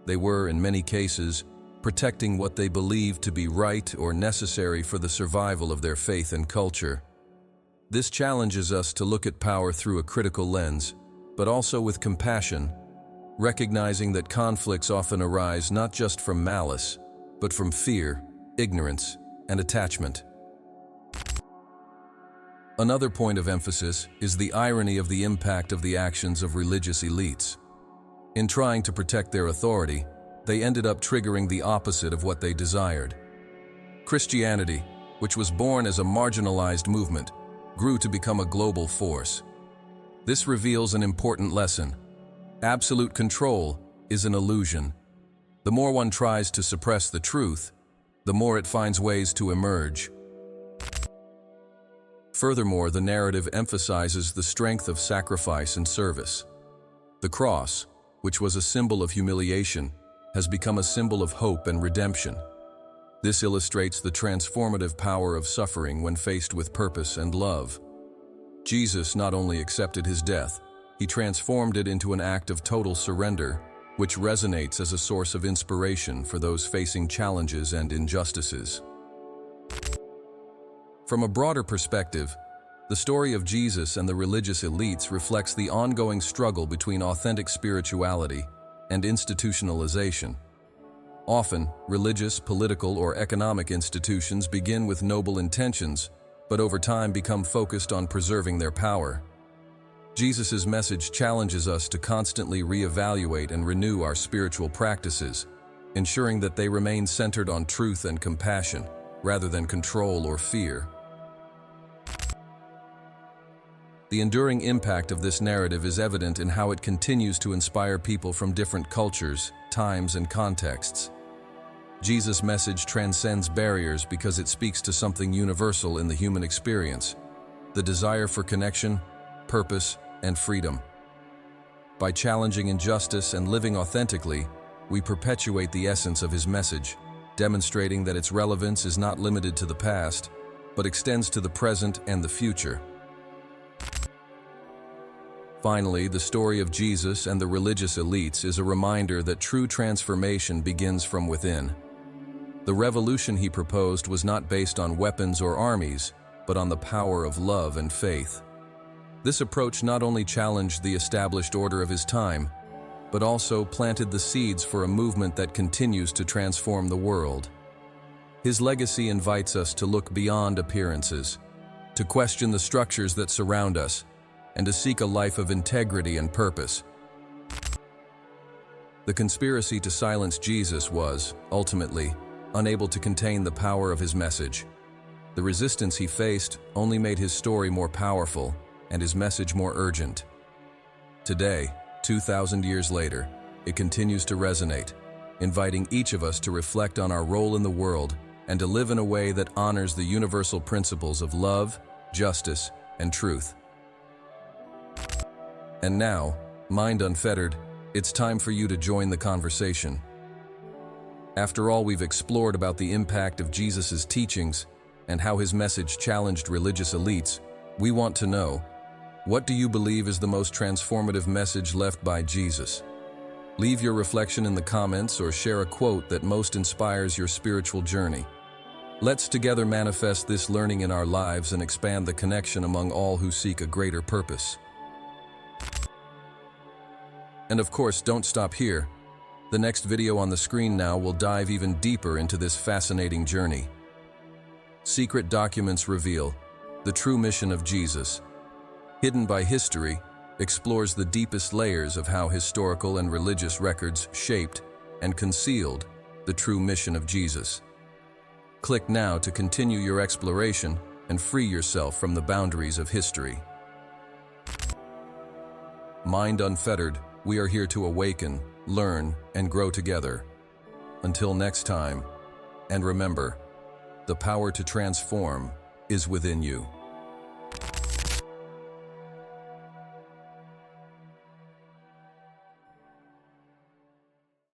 They were, in many cases, protecting what they believed to be right or necessary for the survival of their faith and culture. This challenges us to look at power through a critical lens, but also with compassion, recognizing that conflicts often arise not just from malice, but from fear, ignorance, and attachment. Another point of emphasis is the irony of the impact of the actions of religious elites. In trying to protect their authority, they ended up triggering the opposite of what they desired. Christianity, which was born as a marginalized movement, grew to become a global force. This reveals an important lesson. Absolute control is an illusion. The more one tries to suppress the truth, the more it finds ways to emerge. Furthermore, the narrative emphasizes the strength of sacrifice and service. The cross, which was a symbol of humiliation, has become a symbol of hope and redemption. This illustrates the transformative power of suffering when faced with purpose and love. Jesus not only accepted his death, he transformed it into an act of total surrender, which resonates as a source of inspiration for those facing challenges and injustices. From a broader perspective, the story of Jesus and the religious elites reflects the ongoing struggle between authentic spirituality and institutionalization. Often, religious, political, or economic institutions begin with noble intentions, but over time become focused on preserving their power. Jesus' message challenges us to constantly reevaluate and renew our spiritual practices, ensuring that they remain centered on truth and compassion, rather than control or fear. The enduring impact of this narrative is evident in how it continues to inspire people from different cultures, times, and contexts. Jesus' message transcends barriers because it speaks to something universal in the human experience: the desire for connection, purpose, and freedom. By challenging injustice and living authentically, we perpetuate the essence of his message, demonstrating that its relevance is not limited to the past, but extends to the present and the future. Finally, the story of Jesus and the religious elites is a reminder that true transformation begins from within. The revolution he proposed was not based on weapons or armies, but on the power of love and faith. This approach not only challenged the established order of his time, but also planted the seeds for a movement that continues to transform the world. His legacy invites us to look beyond appearances, to question the structures that surround us, and to seek a life of integrity and purpose. The conspiracy to silence Jesus was, ultimately, unable to contain the power of his message. The resistance he faced only made his story more powerful and his message more urgent. Today, 2,000 years later, it continues to resonate, inviting each of us to reflect on our role in the world and to live in a way that honors the universal principles of love, justice, and truth. And now, Mind Unfettered, it's time for you to join the conversation. After all we've explored about the impact of Jesus' teachings and how his message challenged religious elites, we want to know, what do you believe is the most transformative message left by Jesus? Leave your reflection in the comments or share a quote that most inspires your spiritual journey. Let's together manifest this learning in our lives and expand the connection among all who seek a greater purpose. And of course, don't stop here. The next video on the screen now will dive even deeper into this fascinating journey. Secret documents reveal the true mission of Jesus. Hidden by history, explores the deepest layers of how historical and religious records shaped and concealed the true mission of Jesus. Click now to continue your exploration and free yourself from the boundaries of history. Mind Unfettered, we are here to awaken, learn, and grow together. Until next time, and remember, the power to transform is within you.